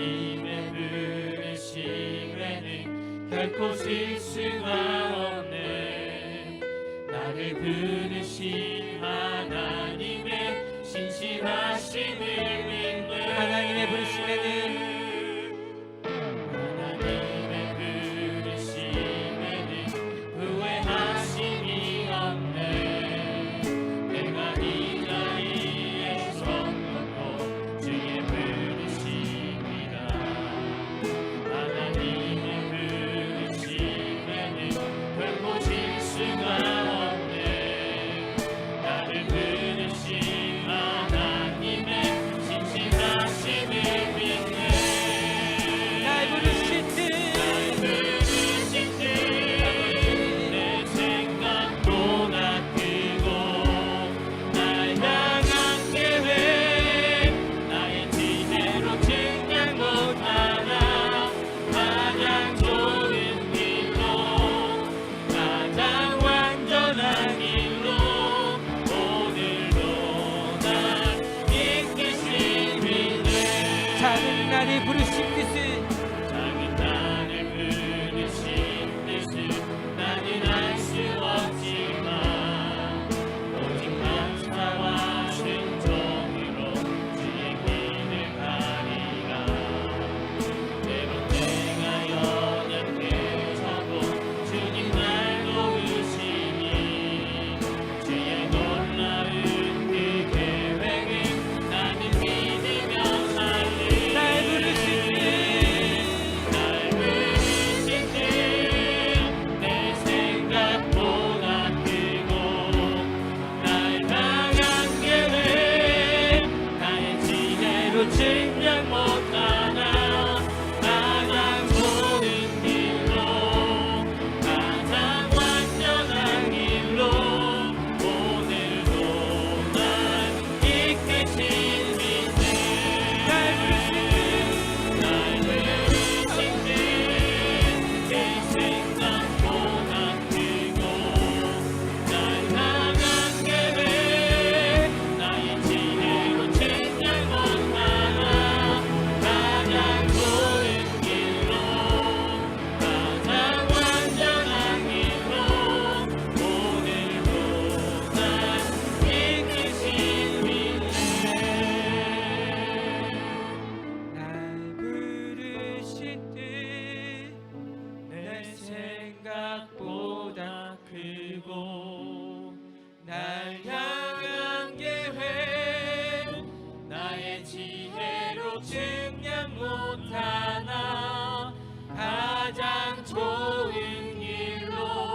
하나님의 부르심에는 결코 실수가 없네. 나를 부르신 하나님의 신실하심을 믿네. 하나님의 부르심에는 가장 완전한 길로 오늘도 날 이끄십니다. 날 부르신 듯 내 생각보다 크고 날 향한 길을 나의 생각 못하나 가장 좋은 길로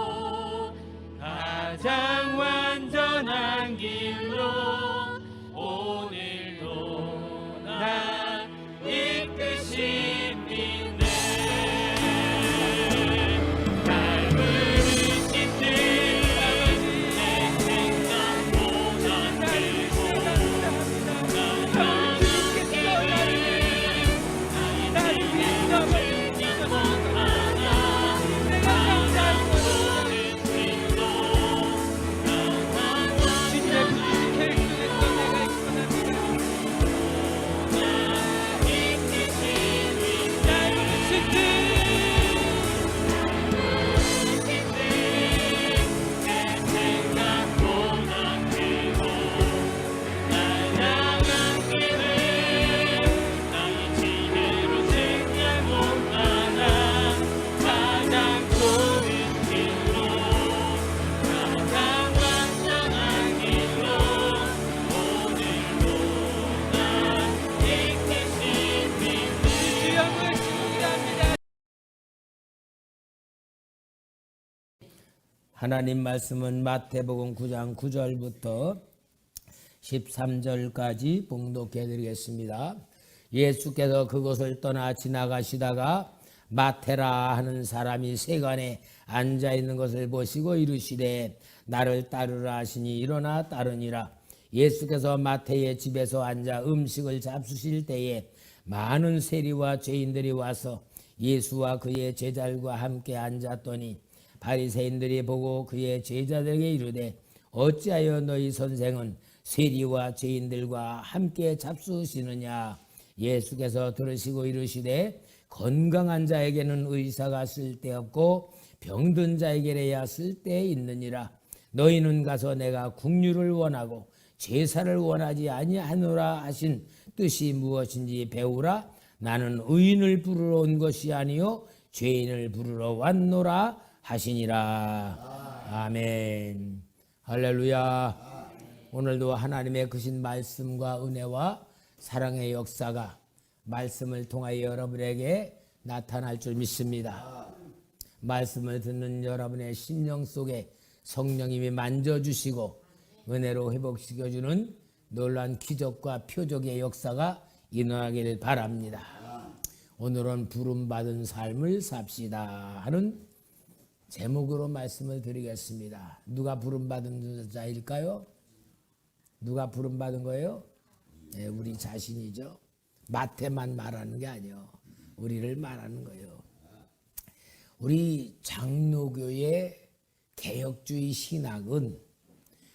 하나님 말씀은 마태복음 9장 9절부터 13절까지 봉독해 드리겠습니다. 예수께서 그곳을 떠나 지나가시다가 마테라 하는 사람이 세간에 앉아있는 것을 보시고 이르시되 나를 따르라 하시니 일어나 따르니라. 예수께서 마태의 집에서 앉아 음식을 잡수실 때에 많은 세리와 죄인들이 와서 예수와 그의 제자들과 함께 앉았더니 바리새인들이 보고 그의 제자들에게 이르되 어찌하여 너희 선생은 세리와 죄인들과 함께 잡수시느냐. 예수께서 들으시고 이르시되 건강한 자에게는 의사가 쓸데없고 병든 자에게야 쓸데 있느니라. 너희는 가서 내가 긍휼을 원하고 제사를 원하지 아니하노라 하신 뜻이 무엇인지 배우라. 나는 의인을 부르러 온 것이 아니요 죄인을 부르러 왔노라 하시니라. 아멘. 할렐루야. 오늘도 하나님의 크신 말씀과 은혜와 사랑의 역사가 말씀을 통하여 여러분에게 나타날 줄 믿습니다. 말씀을 듣는 여러분의 심령 속에 성령님이 만져주시고 은혜로 회복시켜주는 놀라운 기적과 표적의 역사가 일어나기를 바랍니다. 오늘은 부름받은 삶을 삽시다 하는 제목으로 말씀을 드리겠습니다. 누가 부름받은 자일까요? 누가 부름받은 거예요? 네, 우리 자신이죠. 마태만 말하는 게 아니에요. 우리를 말하는 거예요. 우리 장로교의 개혁주의 신학은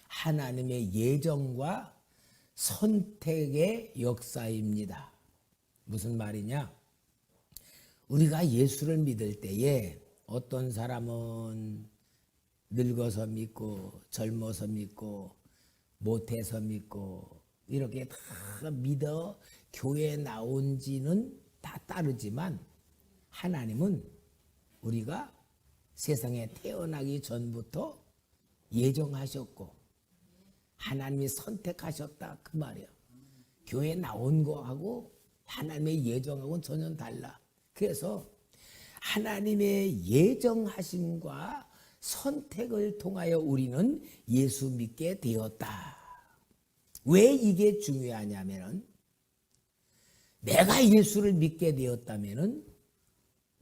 하나님의 예정과 선택의 역사입니다. 무슨 말이냐? 우리가 예수를 믿을 때에 어떤 사람은 늙어서 믿고 젊어서 믿고 못해서 믿고 이렇게 다 믿어 교회에 나온 지는 다 따르지만 하나님은 우리가 세상에 태어나기 전부터 예정하셨고 하나님이 선택하셨다 그 말이에요. 교회에 나온 거하고 하나님의 예정하고는 전혀 달라. 그래서 하나님의 예정하심과 선택을 통하여 우리는 예수 믿게 되었다. 왜 이게 중요하냐면은 내가 예수를 믿게 되었다면은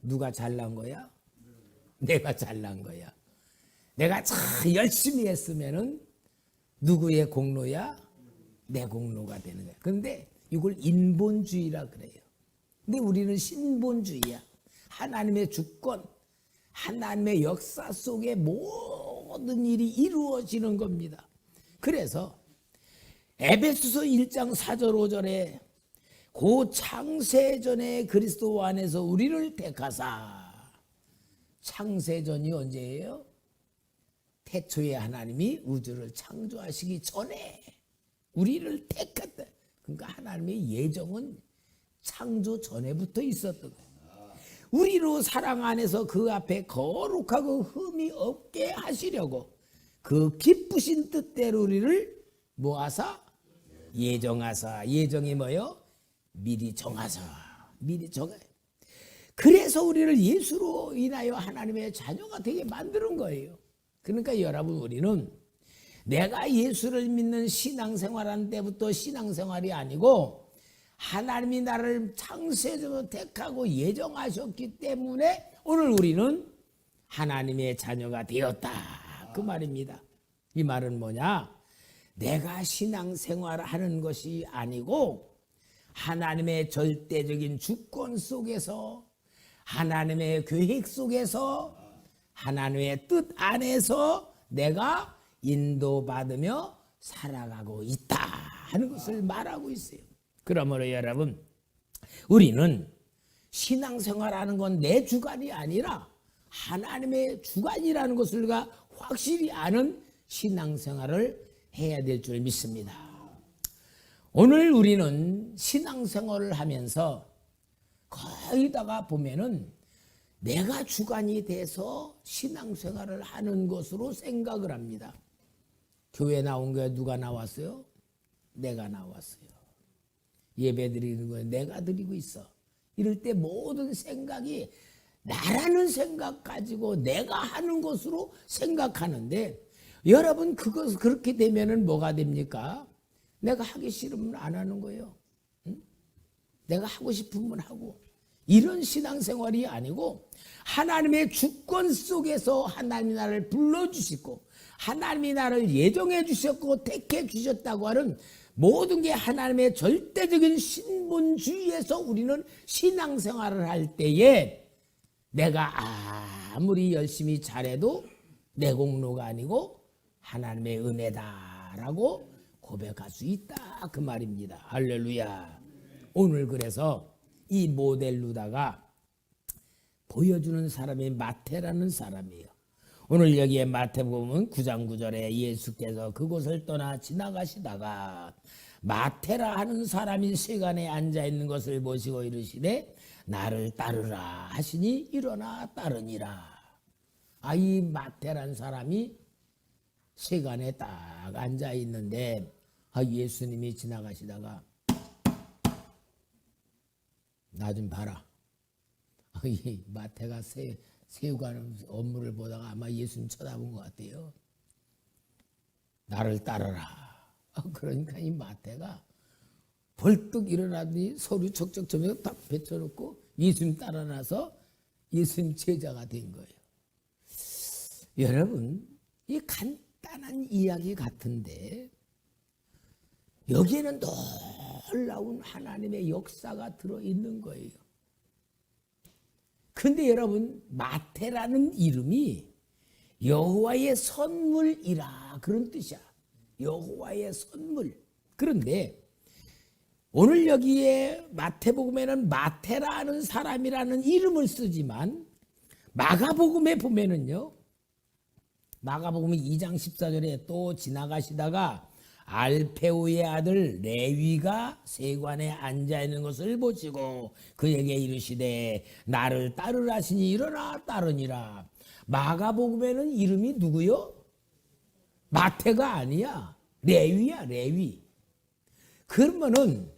누가 잘난 거야? 내가 잘난 거야. 내가 참 열심히 했으면은 누구의 공로야? 내 공로가 되는 거야. 그런데 이걸 인본주의라 그래요. 근데 우리는 신본주의야. 하나님의 주권, 하나님의 역사 속에 모든 일이 이루어지는 겁니다. 그래서 에베소서 1장 4절 5절에 고 창세전에 그리스도 안에서 우리를 택하사. 창세전이 언제예요? 태초에 하나님이 우주를 창조하시기 전에 우리를 택했다. 그러니까 하나님의 예정은 창조 전에부터 있었던 거예요. 우리로 사랑 안에서 그 앞에 거룩하고 흠이 없게 하시려고 그 기쁘신 뜻대로 우리를 모아사 예정하사. 예정이 뭐요? 미리 정하사. 미리 정해. 그래서 우리를 예수로 인하여 하나님의 자녀가 되게 만드는 거예요. 그러니까 여러분 우리는 내가 예수를 믿는 신앙생활한 때부터 신앙생활이 아니고 하나님이 나를 창세전부터 택하고 예정하셨기 때문에 오늘 우리는 하나님의 자녀가 되었다 그 말입니다. 이 말은 뭐냐? 내가 신앙생활을 하는 것이 아니고 하나님의 절대적인 주권 속에서 하나님의 계획 속에서 하나님의 뜻 안에서 내가 인도받으며 살아가고 있다 하는 것을 말하고 있어요. 그러므로 여러분 우리는 신앙생활하는 건 내 주관이 아니라 하나님의 주관이라는 것을 우리가 확실히 아는 신앙생활을 해야 될 줄 믿습니다. 오늘 우리는 신앙생활을 하면서 거기다가 보면은 내가 주관이 돼서 신앙생활을 하는 것으로 생각을 합니다. 교회 나온 게 누가 나왔어요? 내가 나왔어요. 예배 드리는 거에 내가 드리고 있어. 이럴 때 모든 생각이 나라는 생각 가지고 내가 하는 것으로 생각하는데 여러분 그것 그렇게 되면은 뭐가 됩니까? 내가 하기 싫으면 안 하는 거예요. 응? 내가 하고 싶으면 하고. 이런 신앙생활이 아니고 하나님의 주권 속에서 하나님이 나를 불러주시고 하나님이 나를 예정해 주셨고 택해 주셨다고 하는 모든 게 하나님의 절대적인 신본주의에서 우리는 신앙생활을 할 때에 내가 아무리 열심히 잘해도 내 공로가 아니고 하나님의 은혜다라고 고백할 수 있다 그 말입니다. 할렐루야. 오늘 그래서 이 모델 루다가 보여주는 사람이 마태라는 사람이에요. 오늘 여기에 마태복음 9장 9절에 예수께서 그곳을 떠나 지나가시다가 마태라 하는 사람이 세간에 앉아있는 것을 보시고 이르시되 나를 따르라 하시니 일어나 따르니라. 이 마태라는 사람이 세간에 딱 앉아있는데 예수님이 지나가시다가 나 좀 봐라. 이 마태가 세우가는 업무를 보다가 아마 예수님 쳐다본 것 같아요. 나를 따르라. 그러니까 이 마태가 벌떡 일어나더니 서류 척척척 딱 뱉어놓고 예수님 따라나서 예수님 제자가 된 거예요. 여러분, 이 간단한 이야기 같은데 여기에는 놀라운 하나님의 역사가 들어있는 거예요. 근데 여러분, 마태라는 이름이 여호와의 선물이라 그런 뜻이야. 여호와의 선물. 그런데 오늘 여기에 마태복음에는 마태라는 사람이라는 이름을 쓰지만 마가복음에 보면은요, 마가복음 2장 14절에 또 지나가시다가 알페오의 아들 레위가 세관에 앉아있는 것을 보시고 그에게 이르시되 나를 따르라 하시니 일어나 따르니라. 마가복음에는 이름이 누구요? 마태가 아니야. 레위야, 레위. 그러면은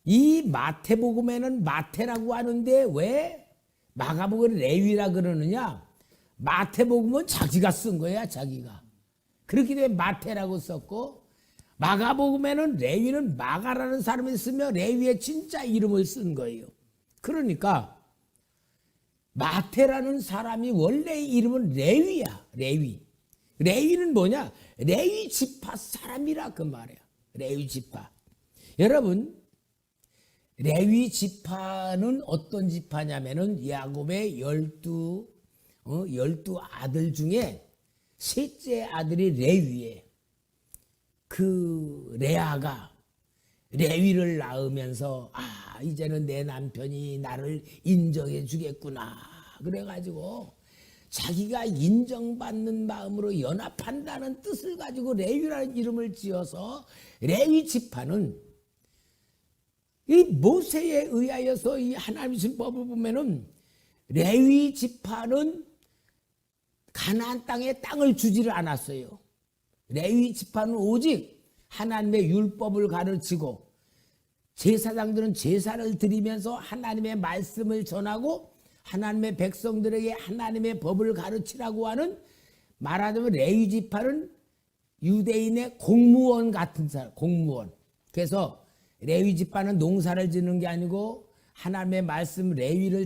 이 마태복음에는 마태라고 하는데 왜 마가복음은 레위라 그러느냐? 마태복음은 자기가 쓴 거야, 자기가. 그렇기 때문에 마태라고 썼고, 마가복음에는 레위는 마가라는 사람이 쓰며 레위의 진짜 이름을 쓴 거예요. 그러니까 마태라는 사람이 원래의 이름은 레위야, 레위. 레위는 뭐냐? 레위 지파 사람이라 그 말이야. 레위 지파. 여러분, 레위 지파는 어떤 지파냐면은 야곱의 12 아들 중에 셋째 아들이 레위예요. 그 레아가 레위를 낳으면서 이제는 내 남편이 나를 인정해 주겠구나. 그래가지고 자기가 인정받는 마음으로 연합한다는 뜻을 가지고 레위라는 이름을 지어서 레위 지파는 이 모세에 의하여서 이 하나님의 신법을 보면은 레위 지파는 가나안 땅에 땅을 주지를 않았어요. 레위 지파는 오직 하나님의 율법을 가르치고 제사장들은 제사를 드리면서 하나님의 말씀을 전하고 하나님의 백성들에게 하나님의 법을 가르치라고 하는, 말하자면 레위 지파는 유대인의 공무원 같은 사람, 공무원. 그래서 레위 지파는 농사를 짓는 게 아니고 하나님의 말씀 레위를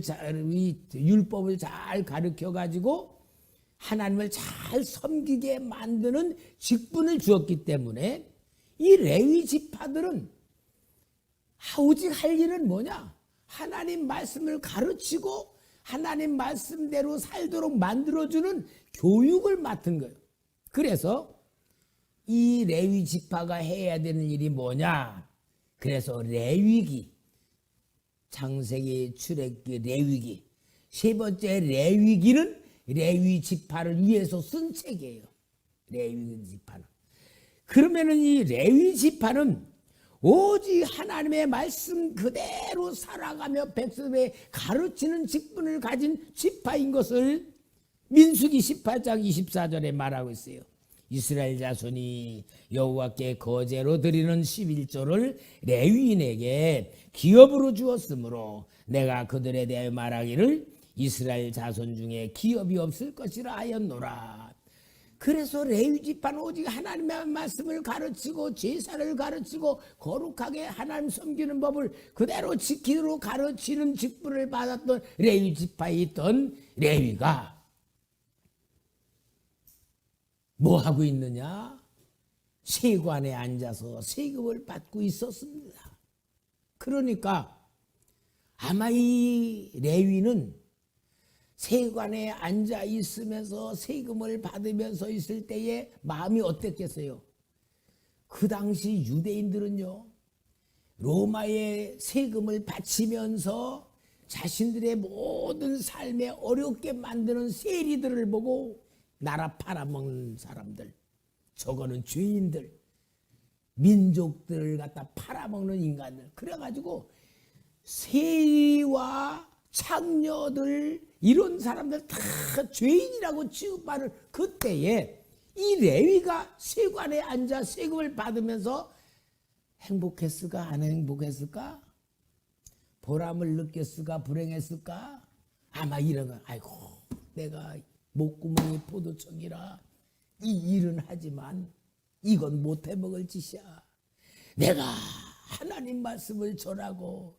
율법을 잘 가르쳐 가지고 하나님을 잘 섬기게 만드는 직분을 주었기 때문에 이 레위 지파들은 오직 할 일은 뭐냐? 하나님 말씀을 가르치고 하나님 말씀대로 살도록 만들어주는 교육을 맡은 거예요. 그래서 이 레위 지파가 해야 되는 일이 뭐냐? 그래서 레위기, 창세기, 출애굽기, 레위기, 세 번째 레위기는 레위 지파를 위해서 쓴 책이에요. 레위 지파는. 그러면은 이 레위 지파는 오직 하나님의 말씀 그대로 살아가며 백성에게 가르치는 직분을 가진 지파인 것을 민수기 18장 24절에 말하고 있어요. 이스라엘 자손이 여호와께 거제로 드리는 11조를 레위인에게 기업으로 주었으므로 내가 그들에 대하여 말하기를 이스라엘 자손 중에 기업이 없을 것이라 하였노라. 그래서 레위 지파는 오직 하나님의 말씀을 가르치고 제사를 가르치고 거룩하게 하나님 섬기는 법을 그대로 지키도록 가르치는 직분을 받았던 레위 지파에 있던 레위가 뭐 하고 있느냐? 세관에 앉아서 세금을 받고 있었습니다. 그러니까 아마 이 레위는 세관에 앉아 있으면서 세금을 받으면서 있을 때의 마음이 어땠겠어요? 그 당시 유대인들은요, 로마의 세금을 바치면서 자신들의 모든 삶에 어렵게 만드는 세리들을 보고 나라 팔아먹는 사람들, 저거는 죄인들, 민족들을 갖다 팔아먹는 인간들, 그래가지고 세리와 창녀들 이런 사람들 다 죄인이라고 취급받는 그때에 이 레위가 세관에 앉아 세금을 받으면서 행복했을까 안 행복했을까? 보람을 느꼈을까 불행했을까? 아마 이런 거, 아이고 내가 목구멍이 포도청이라 이 일은 하지만 이건 못 해먹을 짓이야. 내가 하나님 말씀을 전하고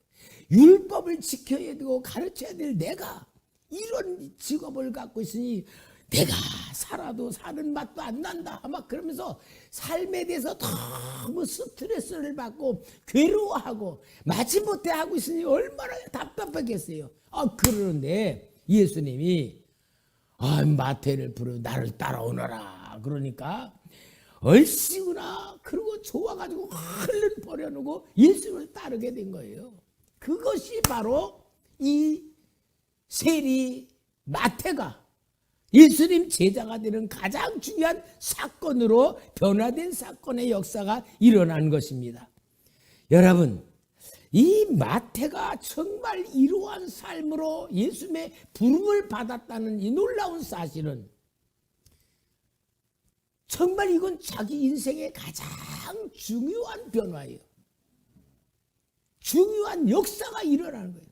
율법을 지켜야 되고 가르쳐야 될 내가 이런 직업을 갖고 있으니 내가 살아도 사는 맛도 안 난다. 막 그러면서 삶에 대해서 너무 스트레스를 받고 괴로워하고 마지못해 하고 있으니 얼마나 답답하겠어요. 그러는데 예수님이 마태를 부르 나를 따라오너라. 그러니까 얼씨구나. 그러고 좋아가지고 얼른 버려놓고 예수님을 따르게 된 거예요. 그것이 바로 이 세리 마태가 예수님 제자가 되는 가장 중요한 사건으로 변화된 사건의 역사가 일어난 것입니다. 여러분, 이 마태가 정말 이러한 삶으로 예수님의 부름을 받았다는 이 놀라운 사실은 정말 이건 자기 인생의 가장 중요한 변화예요. 중요한 역사가 일어나는 거예요.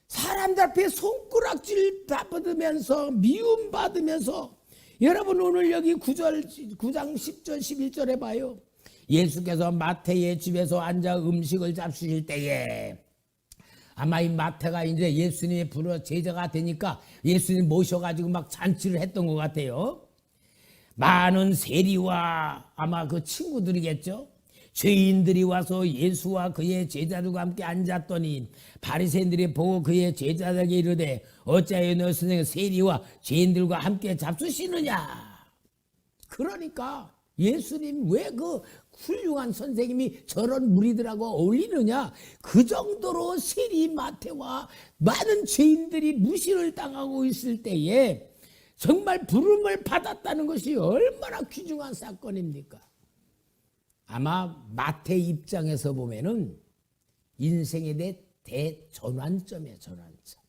사람들 앞에 손가락질 받으면서 미움받으면서 여러분 오늘 여기 9장 10절 11절에 봐요. 예수께서 마태의 집에서 앉아 음식을 잡수실 때에 아마 이 마태가 이제 예수님이 불어 제자가 되니까 예수님 모셔가지고 막 잔치를 했던 것 같아요. 많은 세리와 아마 그 친구들이겠죠. 죄인들이 와서 예수와 그의 제자들과 함께 앉았더니 바리새인들이 보고 그의 제자들에게 이르되 어찌하여 너 선생은 세리와 죄인들과 함께 잡수시느냐. 그러니까 예수님 왜 그 훌륭한 선생님이 저런 무리들하고 어울리느냐. 그 정도로 세리 마태와 많은 죄인들이 무시를 당하고 있을 때에 정말 부름을 받았다는 것이 얼마나 귀중한 사건입니까? 아마 마태 입장에서 보면은 인생의 대전환점이에요. 전환점.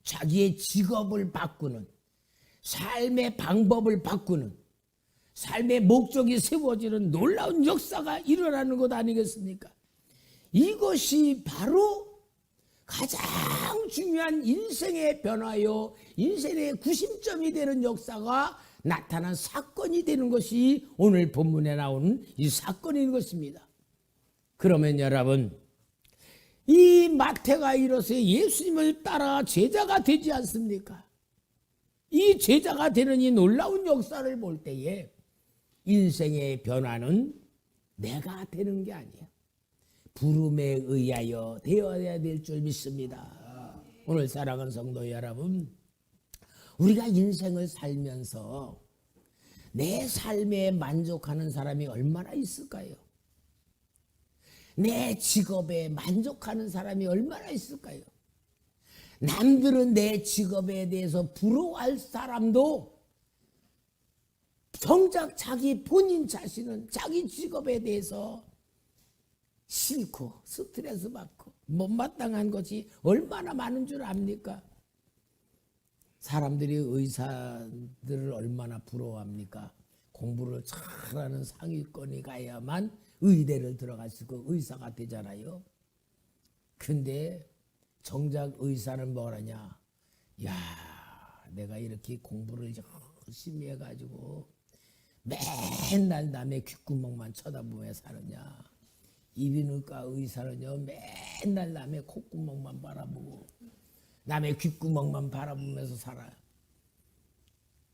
자기의 직업을 바꾸는, 삶의 방법을 바꾸는, 삶의 목적이 세워지는 놀라운 역사가 일어나는 것 아니겠습니까? 이것이 바로 가장 중요한 인생의 변화요, 인생의 구심점이 되는 역사가 나타난 사건이 되는 것이 오늘 본문에 나오는 이 사건인 것입니다. 그러면 여러분, 이 마태가 이로써 예수님을 따라 제자가 되지 않습니까? 이 제자가 되는 이 놀라운 역사를 볼 때에 인생의 변화는 내가 되는 게 아니에요. 부름에 의하여 되어야 될 줄 믿습니다. 오늘 사랑하는 성도 여러분, 우리가 인생을 살면서 내 삶에 만족하는 사람이 얼마나 있을까요? 내 직업에 만족하는 사람이 얼마나 있을까요? 남들은 내 직업에 대해서 부러워할 사람도 정작 자기 본인 자신은 자기 직업에 대해서 싫고 스트레스 받고 못마땅한 것이 얼마나 많은 줄 압니까? 사람들이 의사들을 얼마나 부러워합니까? 공부를 잘하는 상위권이 가야만 의대를 들어갈 수 있고 의사가 되잖아요. 근데 정작 의사는 뭐라냐? 야, 내가 이렇게 공부를 열심히 해가지고 맨날 남의 귓구멍만 쳐다보며 사느냐? 이비인후과 의사는요 맨날 남의 콧구멍만 바라보고 남의 귓구멍만 바라보면서 살아요.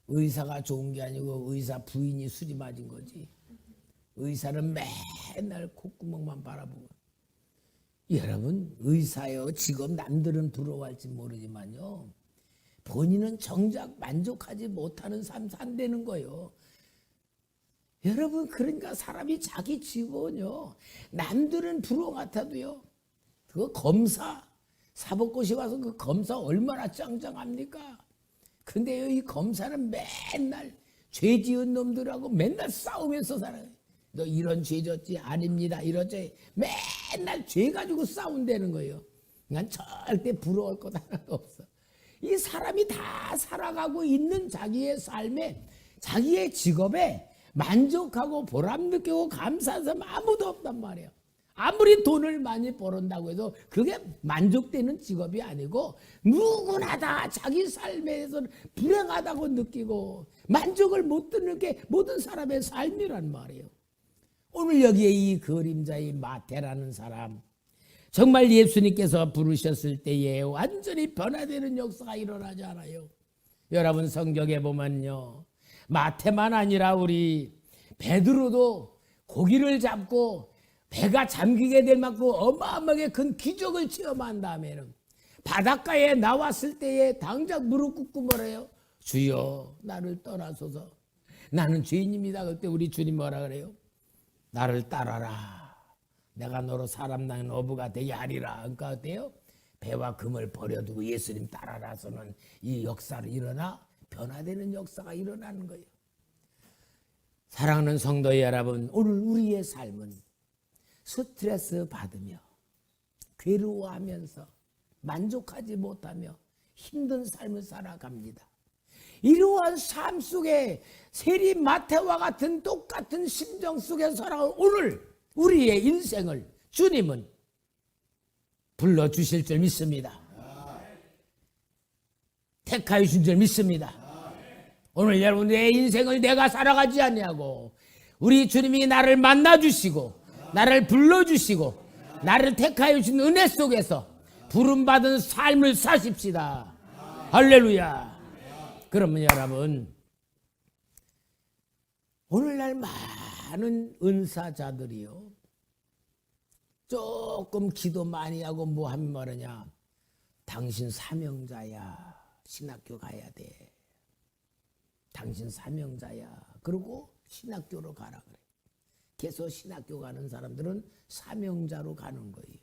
의사가 좋은 게 아니고 의사 부인이 술이 맞은 거지. 의사는 맨날 콧구멍만 바라보고. 여러분, 의사요 직업 남들은 부러워할지 모르지만요 본인은 정작 만족하지 못하는 삶 산다는 거예요. 여러분, 그러니까 사람이 자기 직원요, 남들은 부러 같아도요, 그 검사, 사법고시 와서 그 검사 얼마나 짱짱합니까? 근데요, 이 검사는 맨날 죄 지은 놈들하고 맨날 싸우면서 살아요. 너 이런 죄 졌지? 아닙니다. 이러지. 맨날 죄 가지고 싸운다는 거예요. 난 절대 부러울 것 하나도 없어. 이 사람이 다 살아가고 있는 자기의 삶에, 자기의 직업에 만족하고 보람 느끼고 감사한 사람 아무도 없단 말이에요. 아무리 돈을 많이 벌었다고 해도 그게 만족되는 직업이 아니고, 누구나 다 자기 삶에서 불행하다고 느끼고 만족을 못 듣는 게 모든 사람의 삶이란 말이에요. 오늘 여기에 이 그림자의 마태라는 사람, 정말 예수님께서 부르셨을 때에 완전히 변화되는 역사가 일어나지 않아요. 여러분, 성경에 보면요, 마태만 아니라 우리 베드로도 고기를 잡고 배가 잠기게 될 만큼 어마어마하게 큰 기적을 체험한 다음에는 바닷가에 나왔을 때에 당장 무릎 꿇고 뭐래요? 주여, 나를 떠나소서. 나는 죄인입니다. 그때 우리 주님 뭐라 그래요? 나를 따라라. 내가 너로 사람 낳은 어부가 되게 하리라. 그러니까 어때요? 배와 금을 버려두고 예수님 따라라서는 이 역사를 일어나 변화되는 역사가 일어나는 거예요. 사랑하는 성도 여러분, 오늘 우리의 삶은 스트레스 받으며 괴로워하면서 만족하지 못하며 힘든 삶을 살아갑니다. 이러한 삶 속에 세리 마태와 같은 똑같은 심정 속에 살아온 오늘 우리의 인생을 주님은 불러주실 줄 믿습니다. 택하여 주신 줄 믿습니다. 오늘 여러분, 내 인생을 내가 살아가지 않냐고 우리 주님이 나를 만나주시고 나를 불러주시고 나를 택하여 주신 은혜 속에서 부름받은 삶을 사십시다. 할렐루야. 그러면 여러분, 오늘날 많은 은사자들이요, 조금 기도 많이 하고 뭐 하면 뭐하냐, 당신 사명자야, 신학교 가야 돼. 당신 사명자야. 그리고 신학교로 가라 그래. 계속 신학교 가는 사람들은 사명자로 가는 거예요.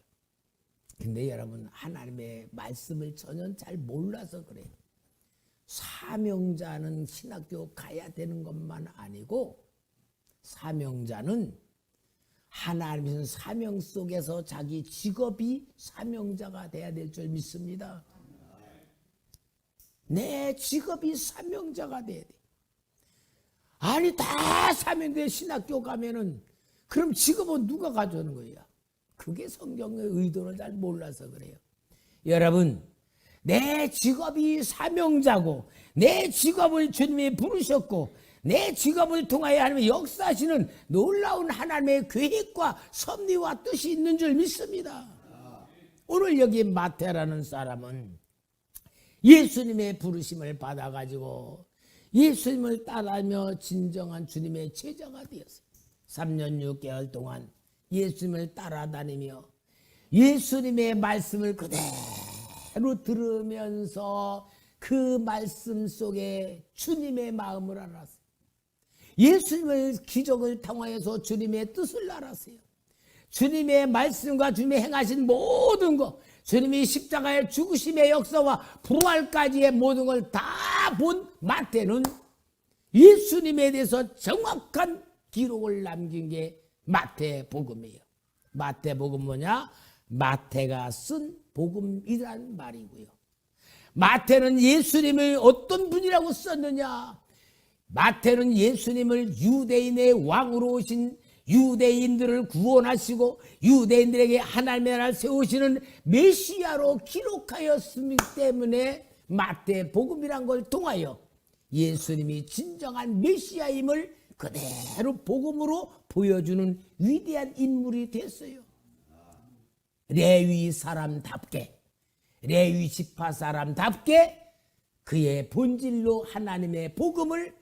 근데 여러분, 하나님의 말씀을 전혀 잘 몰라서 그래요. 사명자는 신학교 가야 되는 것만 아니고, 사명자는 하나님의 사명 속에서 자기 직업이 사명자가 돼야 될 줄 믿습니다. 내 직업이 사명자가 돼야 돼. 아니, 다 사명대 신학교 가면은 그럼 직업은 누가 가져오는 거야? 그게 성경의 의도를 잘 몰라서 그래요. 여러분, 내 직업이 사명자고 내 직업을 주님이 부르셨고 내 직업을 통하여 하나님의 역사하시는 놀라운 하나님의 계획과 섭리와 뜻이 있는 줄 믿습니다. 오늘 여기 마태라는 사람은 예수님의 부르심을 받아가지고 예수님을 따라하며 진정한 주님의 제자가 되었어요. 3년 6개월 동안 예수님을 따라다니며 예수님의 말씀을 그대로 들으면서 그 말씀 속에 주님의 마음을 알았어요. 예수님의 기적을 통하여서 주님의 뜻을 알았어요. 주님의 말씀과 주님의 행하신 모든 것, 주님이 십자가의 죽으심의 역사와 부활까지의 모든 걸 다 본 마태는 예수님에 대해서 정확한 기록을 남긴 게 마태복음이에요. 마태복음 뭐냐? 마태가 쓴 복음이란 말이고요. 마태는 예수님을 어떤 분이라고 썼느냐? 마태는 예수님을 유대인의 왕으로 오신 유대인들을 구원하시고 유대인들에게 하나님의 나라를 세우시는 메시아로 기록하였기 때문에 마태복음이란 걸 통하여 예수님이 진정한 메시아임을 그대로 복음으로 보여주는 위대한 인물이 됐어요. 레위 사람답게, 레위 지파 사람답게 그의 본질로 하나님의 복음을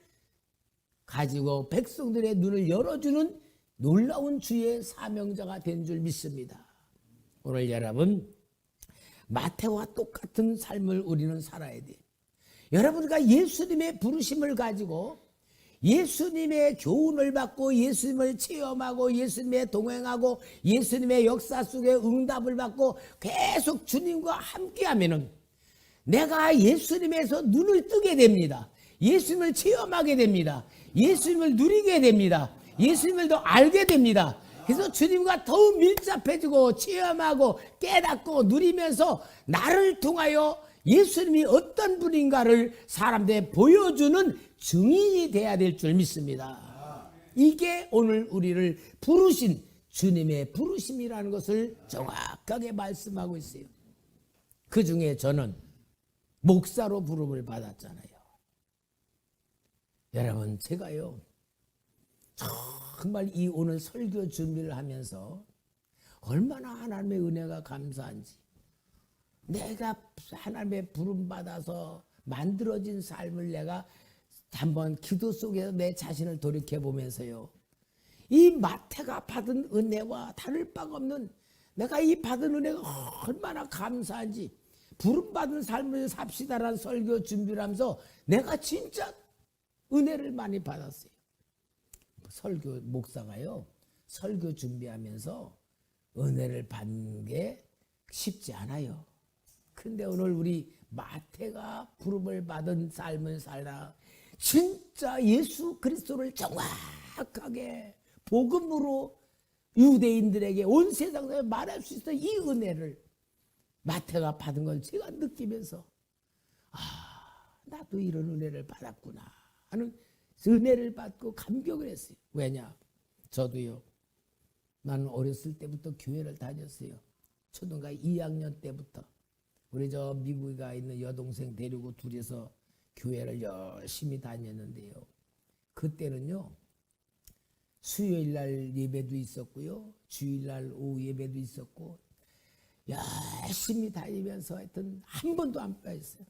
가지고 백성들의 눈을 열어주는 놀라운 주의 사명자가 된 줄 믿습니다. 오늘 여러분, 마태와 똑같은 삶을 우리는 살아야 돼요. 여러분과 예수님의 부르심을 가지고 예수님의 교훈을 받고 예수님을 체험하고 예수님의 동행하고 예수님의 역사 속에 응답을 받고 계속 주님과 함께하면은 내가 예수님에서 눈을 뜨게 됩니다. 예수님을 체험하게 됩니다. 예수님을 누리게 됩니다. 예수님을 더 알게 됩니다. 그래서 주님과 더욱 밀접해지고 체험하고 깨닫고 누리면서 나를 통하여 예수님이 어떤 분인가를 사람들에 보여주는 증인이 돼야 될 줄 믿습니다. 이게 오늘 우리를 부르신 주님의 부르심이라는 것을 정확하게 말씀하고 있어요. 그 중에 저는 목사로 부름을 받았잖아요. 여러분, 제가요 정말 이 오늘 설교 준비를 하면서 얼마나 하나님의 은혜가 감사한지, 내가 하나님의 부름 받아서 만들어진 삶을 내가 한번 기도 속에서 내 자신을 돌이켜 보면서요, 이 마태가 받은 은혜와 다를 바가 없는, 내가 이 받은 은혜가 얼마나 감사한지, 부름 받은 삶을 삽시다라는 설교 준비를 하면서 내가 진짜 은혜를 많이 받았어요. 설교 목사가요, 설교 준비하면서 은혜를 받는 게 쉽지 않아요. 그런데 오늘 우리 마태가 부름을 받은 삶을 살라, 진짜 예수 그리스도를 정확하게 복음으로 유대인들에게 온 세상에 말할 수 있어. 이 은혜를 마태가 받은 걸 제가 느끼면서, 나도 이런 은혜를 받았구나 하는 은혜를 받고 감격을 했어요. 왜냐? 저도요, 나는 어렸을 때부터 교회를 다녔어요. 초등학교 2학년 때부터 우리 저 미국에 가 있는 여동생 데리고 둘이서 교회를 열심히 다녔는데요, 그때는요 수요일날 예배도 있었고요, 주일날 오후 예배도 있었고, 열심히 다니면서 하여튼 한 번도 안 빠졌어요.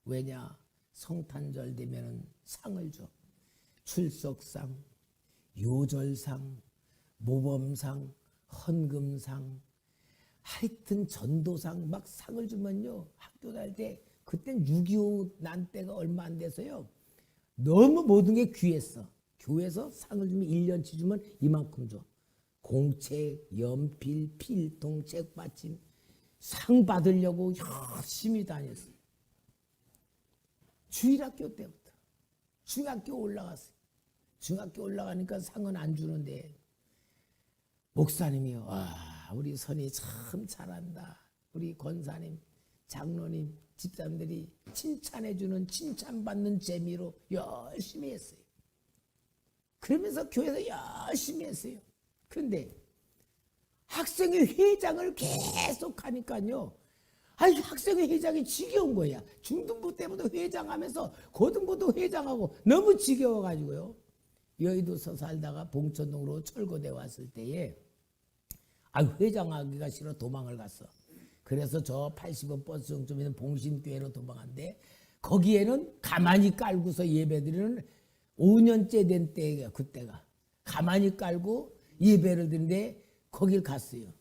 왜냐? 성탄절 되면은 상을 줘. 출석상, 요절상, 모범상, 헌금상, 하여튼 전도상 막 상을 주면요, 학교 다닐 때 그땐 6.25 난 때가 얼마 안 돼서요, 너무 모든 게 귀했어. 교회에서 상을 주면 1년치 주면 이만큼 줘. 공책, 연필, 필통, 책받침, 상 받으려고 열심히 다녔어요. 주일학교 때부터 중학교 올라갔어요. 중학교 올라가니까 상은 안 주는데 목사님이요, 우리 선이 참 잘한다, 우리 권사님, 장로님, 집사님들이 칭찬해주는, 칭찬받는 재미로 열심히 했어요. 그러면서 교회에서 열심히 했어요. 그런데 학생회 회장을 계속 하니까요, 학생회 회장이 지겨운 거야. 중등부 때부터 회장하면서 고등부도 회장하고 너무 지겨워가지고요, 여의도서 살다가 봉천동으로 철거돼 왔을 때에 회장하기가 싫어 도망을 갔어. 그래서 저 80원 버스 정점 있는 봉신교회로 도망갔는데, 거기에는 가만히 깔고서 예배드리는 5년째 된 때가, 그때가 가만히 깔고 예배를 드리는데 거길 갔어요.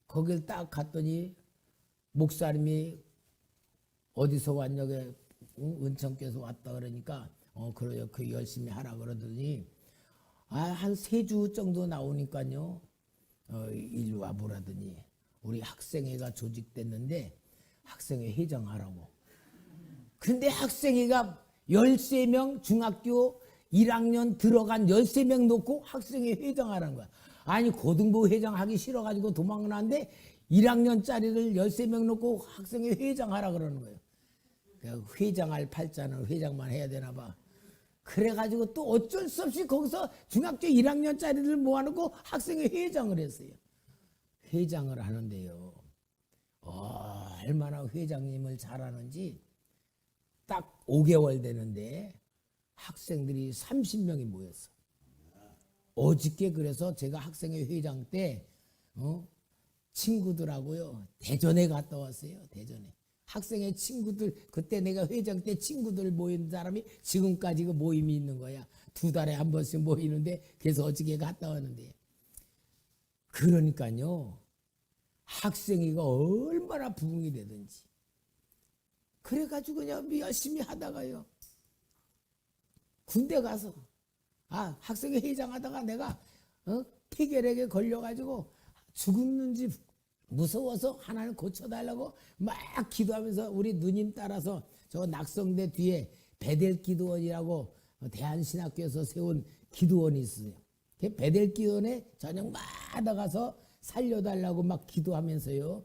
거길 딱 갔더니 목사님이 어디서 왔냐고, 은천교에서 왔다 그러니까 그래요, 그 열심히 하라 그러더니 한 3주 정도 나오니까요, 일로 와보라더니 우리 학생회가 조직됐는데 학생회 회장하라고. 근데 학생회가 13명, 중학교 1학년 들어간 13명 놓고 학생회 회장하라는 거야. 아니, 고등부 회장하기 싫어가지고 도망을 하는데 1학년짜리를 13명 놓고 학생회 회장하라 그러는 거예요. 회장할 팔자는 회장만 해야 되나 봐. 그래가지고 또 어쩔 수 없이 거기서 중학교 1학년짜리를 모아놓고 학생회 회장을 했어요. 회장을 하는데요, 얼마나 회장님을 잘하는지, 딱 5개월 되는데 학생들이 30명이 모였어. 어저께 그래서 제가 학생회 회장 때 친구들하고요 대전에 갔다 왔어요. 대전에 학생회 친구들, 그때 내가 회장 때 친구들 모인 사람이 지금까지 그 모임이 있는 거야. 2달에 한 번씩 모이는데, 그래서 어저께 갔다 왔는데, 그러니까요 학생회가 얼마나 부흥이 되든지, 그래가지고 그냥 열심히 하다가요 군대 가서 학생회 회장하다가 내가 폐결핵에 걸려가지고 죽었는지 무서워서 하나님 고쳐달라고 막 기도하면서 우리 누님 따라서 저 낙성대 뒤에 베델 기도원이라고 대한신학교에서 세운 기도원이 있어요. 그 베델 기도원에 저녁마다 가서 살려달라고 막 기도하면서요.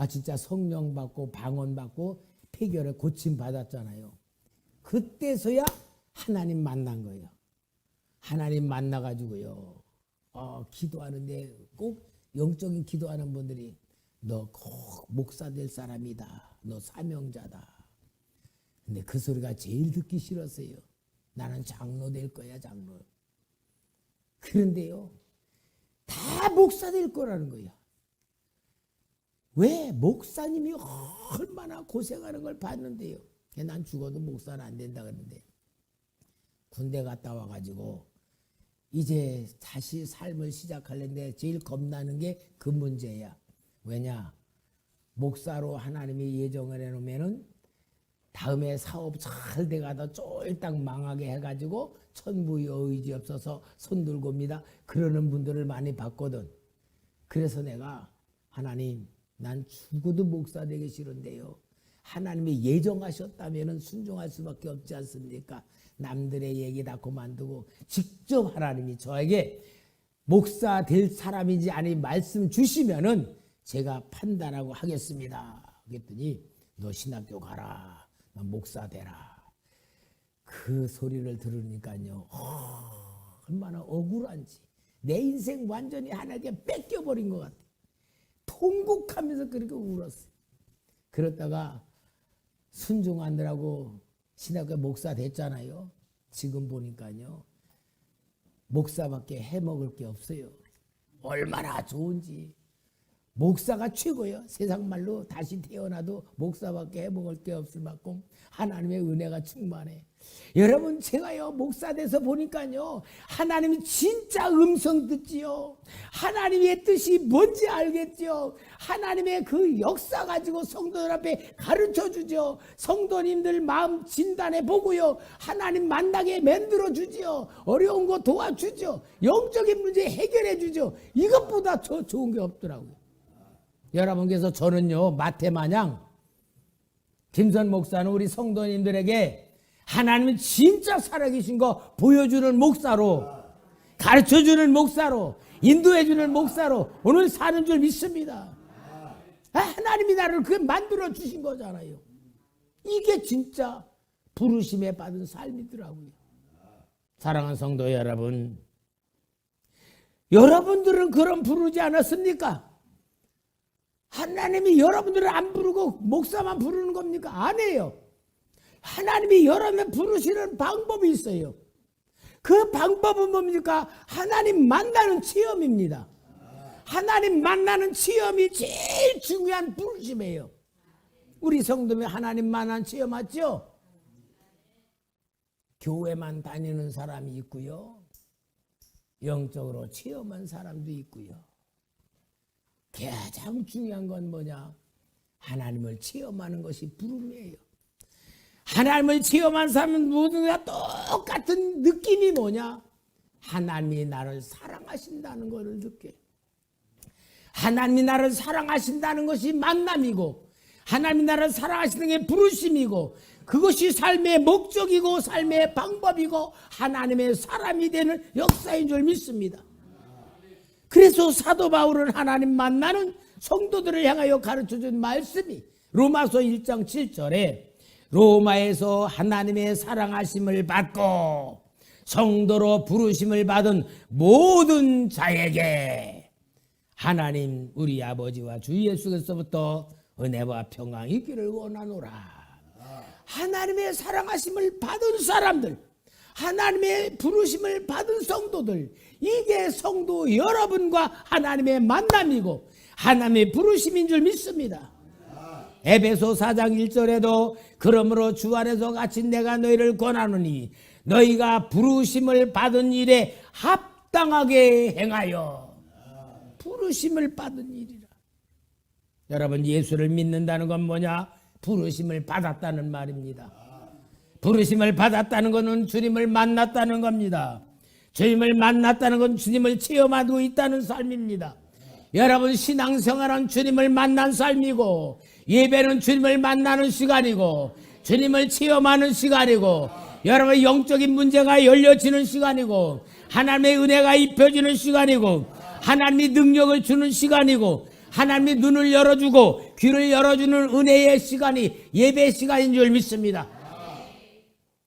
진짜 성령 받고 방언 받고 폐결핵 고침 받았잖아요. 그때서야 하나님 만난 거예요. 하나님 만나가지고요. 기도하는데 꼭 영적인 기도하는 분들이 너 꼭 목사 될 사람이다. 너 사명자다. 근데 그 소리가 제일 듣기 싫었어요. 나는 장로 될 거야, 장로. 그런데요, 다 목사 될 거라는 거야. 왜? 목사님이 얼마나 고생하는 걸 봤는데요. 난 죽어도 목사는 안 된다 그러는데 군대 갔다 와가지고 이제 다시 삶을 시작하려는데 제일 겁나는 게 그 문제야. 왜냐? 목사로 하나님이 예정을 해놓으면은 다음에 사업 잘 돼가다 쫄딱 망하게 해가지고 천부의 의지 없어서 손 들고 옵니다. 그러는 분들을 많이 봤거든. 그래서 내가 하나님, 난 죽어도 목사 되기 싫은데요. 하나님이 예정하셨다면 순종할 수밖에 없지 않습니까? 남들의 얘기 다 그만두고 직접 하나님이 저에게 목사 될 사람인지 아니 말씀 주시면은 제가 판단하고 하겠습니다. 그랬더니 너 신학교 가라. 너 목사 되라. 그 소리를 들으니까요. 얼마나 억울한지. 내 인생 완전히 하나님께 뺏겨버린 것 같아. 통곡하면서 그렇게 울었어요. 그러다가 순종하느라고 신학교 목사 됐잖아요. 지금 보니까요. 목사밖에 해먹을 게 없어요. 얼마나 좋은지. 목사가 최고예요. 세상 말로 다시 태어나도 목사밖에 해먹을 게 없을 만큼 하나님의 은혜가 충만해. 여러분, 제가요 목사 돼서 보니까요 하나님이 진짜 음성 듣지요. 하나님의 뜻이 뭔지 알겠죠. 하나님의 그 역사 가지고 성도들 앞에 가르쳐 주죠. 성도님들 마음 진단해 보고요 하나님 만나게 만들어 주지요. 어려운 거 도와주죠. 영적인 문제 해결해 주죠. 이것보다 더 좋은 게 없더라고요. 여러분께서 저는요 마태마냥 김선 목사는 우리 성도님들에게 하나님이 진짜 살아계신 거 보여주는 목사로, 가르쳐주는 목사로, 인도해주는 목사로 오늘 사는 줄 믿습니다. 하나님이 나를 그렇게 만들어 주신 거잖아요. 이게 진짜 부르심에 받은 삶이더라고요. 사랑하는 성도 여러분, 여러분들은 그런 부르지 않았습니까? 하나님이 여러분들을 안 부르고 목사만 부르는 겁니까? 아니에요. 하나님이 여러분을 부르시는 방법이 있어요. 그 방법은 뭡니까? 하나님 만나는 체험입니다. 하나님 만나는 체험이 제일 중요한 부르심이에요. 우리 성도면 하나님 만나는 체험 맞죠? 교회만 다니는 사람이 있고요. 영적으로 체험한 사람도 있고요. 가장 중요한 건 뭐냐? 하나님을 체험하는 것이 부름이에요. 하나님을 체험한 사람은 모두 다 똑같은 느낌이 뭐냐? 하나님이 나를 사랑하신다는 것을 느껴요. 하나님이 나를 사랑하신다는 것이 만남이고, 하나님이 나를 사랑하시는 게 부르심이고, 그것이 삶의 목적이고 삶의 방법이고 하나님의 사람이 되는 역사인 줄 믿습니다. 그래서 사도 바울은 하나님 만나는 성도들을 향하여 가르쳐준 말씀이 로마서 1장 7절에 로마에서 하나님의 사랑하심을 받고 성도로 부르심을 받은 모든 자에게 하나님 우리 아버지와 주 예수 그리스도부터 은혜와 평강이 있기를 원하노라. 하나님의 사랑하심을 받은 사람들, 하나님의 부르심을 받은 성도들, 이게 성도 여러분과 하나님의 만남이고 하나님의 부르심인 줄 믿습니다. 에베소 4장 1절에도 그러므로 주 안에서 같이 내가 너희를 권하노니 너희가 부르심을 받은 일에 합당하게 행하여. 부르심을 받은 일이라. 여러분, 예수를 믿는다는 건 뭐냐? 부르심을 받았다는 말입니다. 부르심을 받았다는 것은 주님을 만났다는 겁니다. 주님을 만났다는 건 주님을 체험하고 있다는 삶입니다. 여러분, 신앙생활은 주님을 만난 삶이고, 예배는 주님을 만나는 시간이고, 주님을 체험하는 시간이고, 여러분의 영적인 문제가 열려지는 시간이고, 하나님의 은혜가 입혀지는 시간이고, 하나님이 능력을 주는 시간이고, 하나님이 눈을 열어주고 귀를 열어주는 은혜의 시간이 예배 시간인 줄 믿습니다.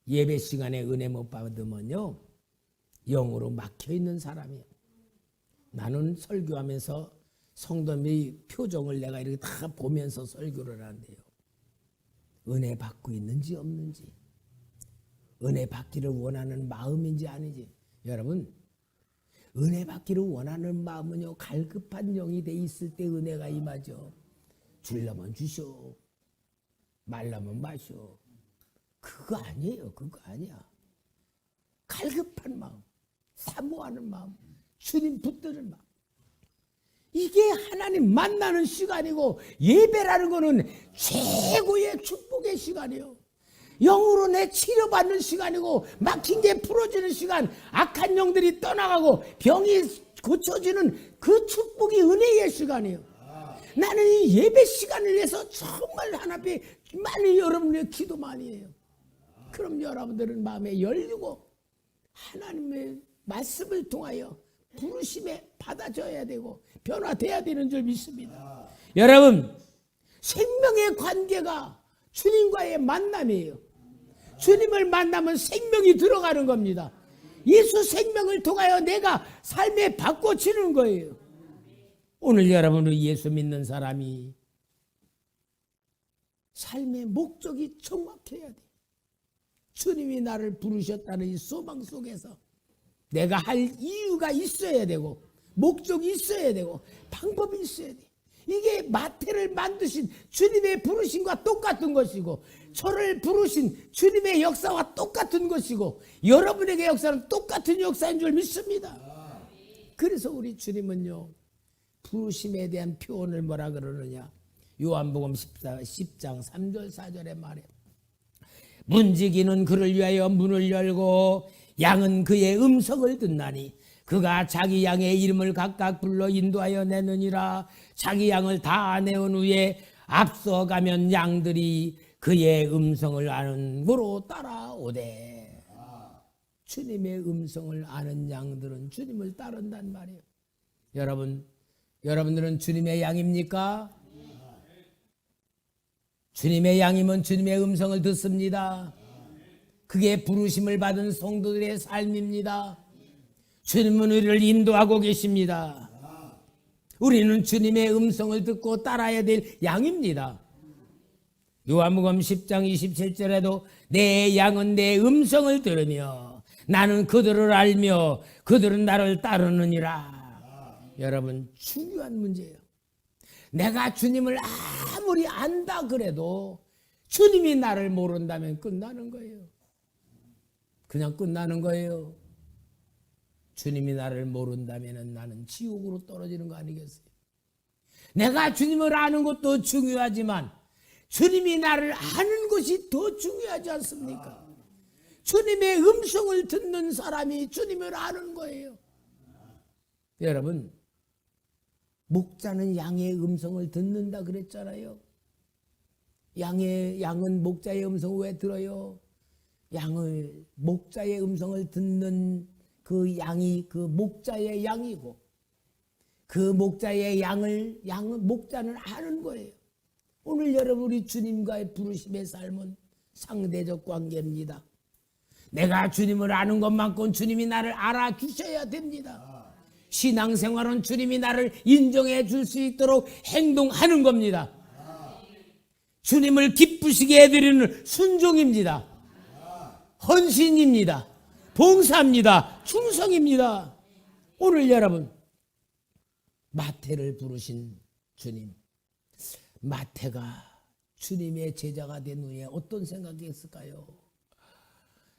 예배 시간에 은혜 못 받으면요, 영으로 막혀있는 사람이에요. 나는 설교하면서 성도님의 표정을 내가 이렇게 다 보면서 설교를 하는데요, 은혜 받고 있는지 없는지, 은혜 받기를 원하는 마음인지 아닌지. 여러분, 은혜 받기를 원하는 마음은요, 갈급한 영이 돼 있을 때 은혜가 임하죠. 주려면 주시오, 말라면 마시오. 그거 아니에요. 그거 아니야. 갈급한 마음, 사모하는 마음, 주님 붙드는 마음, 이게 하나님 만나는 시간이고, 예배라는 거는 최고의 축복의 시간이에요. 영으로 내 치료받는 시간이고, 막힌 게 풀어지는 시간, 악한 영들이 떠나가고 병이 고쳐지는 그 축복이 은혜의 시간이에요. 나는 이 예배 시간을 위해서 정말 하나님 앞에 많이 여러분의 기도 많이 해요. 그럼 여러분들은 마음에 열리고 하나님의 말씀을 통하여 부르심에 받아줘야 되고 변화돼야 되는 줄 믿습니다. 여러분, 생명의 관계가 주님과의 만남이에요. 주님을 만나면 생명이 들어가는 겁니다. 예수 생명을 통하여 내가 삶에 바꿔지는 거예요. 오늘 여러분은 예수 믿는 사람이 삶의 목적이 정확해야 돼. 주님이 나를 부르셨다는 이 소망 속에서 내가 할 이유가 있어야 되고, 목적이 있어야 되고, 방법이 있어야 돼. 이게 마태를 만드신 주님의 부르심과 똑같은 것이고, 저를 부르신 주님의 역사와 똑같은 것이고, 여러분에게 역사는 똑같은 역사인 줄 믿습니다. 그래서 우리 주님은요, 부르심에 대한 표현을 뭐라 그러느냐, 요한복음 10장 3절 4절에 말해, 문지기는 그를 위하여 문을 열고 양은 그의 음성을 듣나니 그가 자기 양의 이름을 각각 불러 인도하여 내느니라. 자기 양을 다 내온 후에 앞서가면 양들이 그의 음성을 아는 고로 따라오되. 주님의 음성을 아는 양들은 주님을 따른단 말이에요. 여러분들은 주님의 양입니까? 주님의 양이면 주님의 음성을 듣습니다. 그게 부르심을 받은 성도들의 삶입니다. 주님은 우리를 인도하고 계십니다. 우리는 주님의 음성을 듣고 따라야 될 양입니다. 요한복음 10장 27절에도 내 양은 내 음성을 들으며 나는 그들을 알며 그들은 나를 따르느니라. 여러분, 중요한 문제예요. 내가 주님을 아무리 안다 그래도 주님이 나를 모른다면 끝나는 거예요. 그냥 끝나는 거예요. 주님이 나를 모른다면 나는 지옥으로 떨어지는 거 아니겠어요? 내가 주님을 아는 것도 중요하지만 주님이 나를 아는 것이 더 중요하지 않습니까? 주님의 음성을 듣는 사람이 주님을 아는 거예요. 여러분, 목자는 양의 음성을 듣는다 그랬잖아요. 양은 목자의 음성을 왜 들어요? 목자의 음성을 듣는 그 양이 그 목자의 양이고, 그 목자의 양은 목자는 아는 거예요. 오늘 여러분, 우리 주님과의 부르심의 삶은 상대적 관계입니다. 내가 주님을 아는 것만큼 주님이 나를 알아주셔야 됩니다. 신앙생활은 주님이 나를 인정해 줄 수 있도록 행동하는 겁니다. 주님을 기쁘시게 해드리는 순종입니다. 헌신입니다. 봉사입니다. 충성입니다. 오늘 여러분, 마태를 부르신 주님, 마태가 주님의 제자가 된 후에 어떤 생각이 했을까요?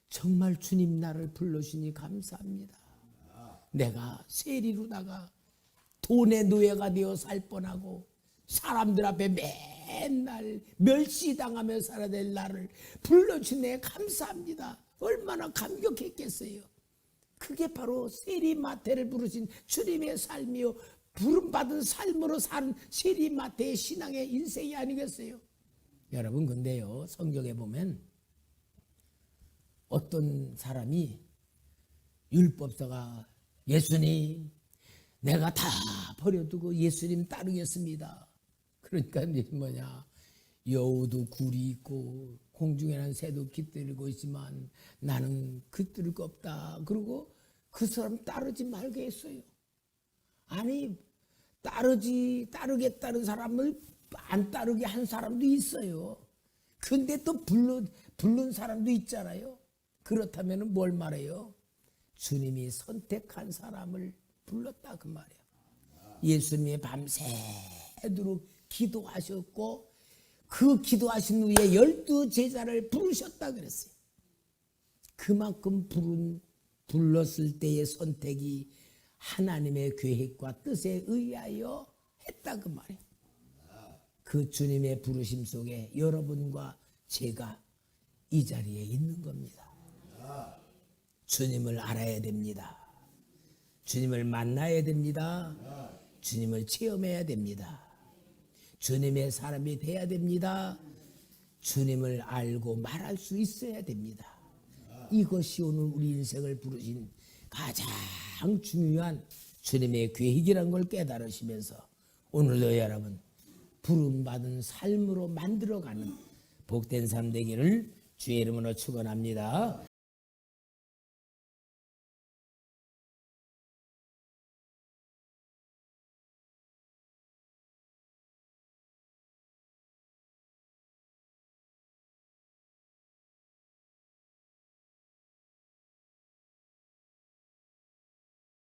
정말 주님 나를 불러주니 감사합니다. 내가 세리로다가 돈의 노예가 되어 살 뻔하고 사람들 앞에 맨날 멸시당하며 살아야 될 나를 불러주네 감사합니다. 얼마나 감격했겠어요. 그게 바로 세리마태를 부르신 주님의 삶이요, 부름받은 삶으로 사는 세리마태의 신앙의 인생이 아니겠어요? 여러분, 근데요, 성경에 보면 어떤 사람이 율법사가 예수님, 내가 다 버려두고 예수님 따르겠습니다. 그러니까 이제 뭐냐, 여우도 굴이 있고 공중에는 새도 깃들고 있지만 나는 깃들 거 없다. 그리고 그 사람 따르지 말게 했어요. 아니, 따르겠다는 사람을 안 따르게 한 사람도 있어요. 근데 또 부른 사람도 있잖아요. 그렇다면 뭘 말해요? 주님이 선택한 사람을 불렀다 그 말이에요. 예수님이 밤새도록 기도하셨고 그 기도하신 후에 12제자를 부르셨다 그랬어요. 그만큼 불렀을 때의 선택이 하나님의 계획과 뜻에 의하여 했다 그 말이에요. 그 주님의 부르심 속에 여러분과 제가 이 자리에 있는 겁니다. 주님을 알아야 됩니다. 주님을 만나야 됩니다. 주님을 체험해야 됩니다. 주님의 사람이 돼야 됩니다. 주님을 알고 말할 수 있어야 됩니다. 이것이 오늘 우리 인생을 부르신 가장 중요한 주님의 계획이라는 걸 깨달으시면서 오늘도 여러분 부름받은 삶으로 만들어가는 복된 삶 되기를 주의 이름으로 축원합니다.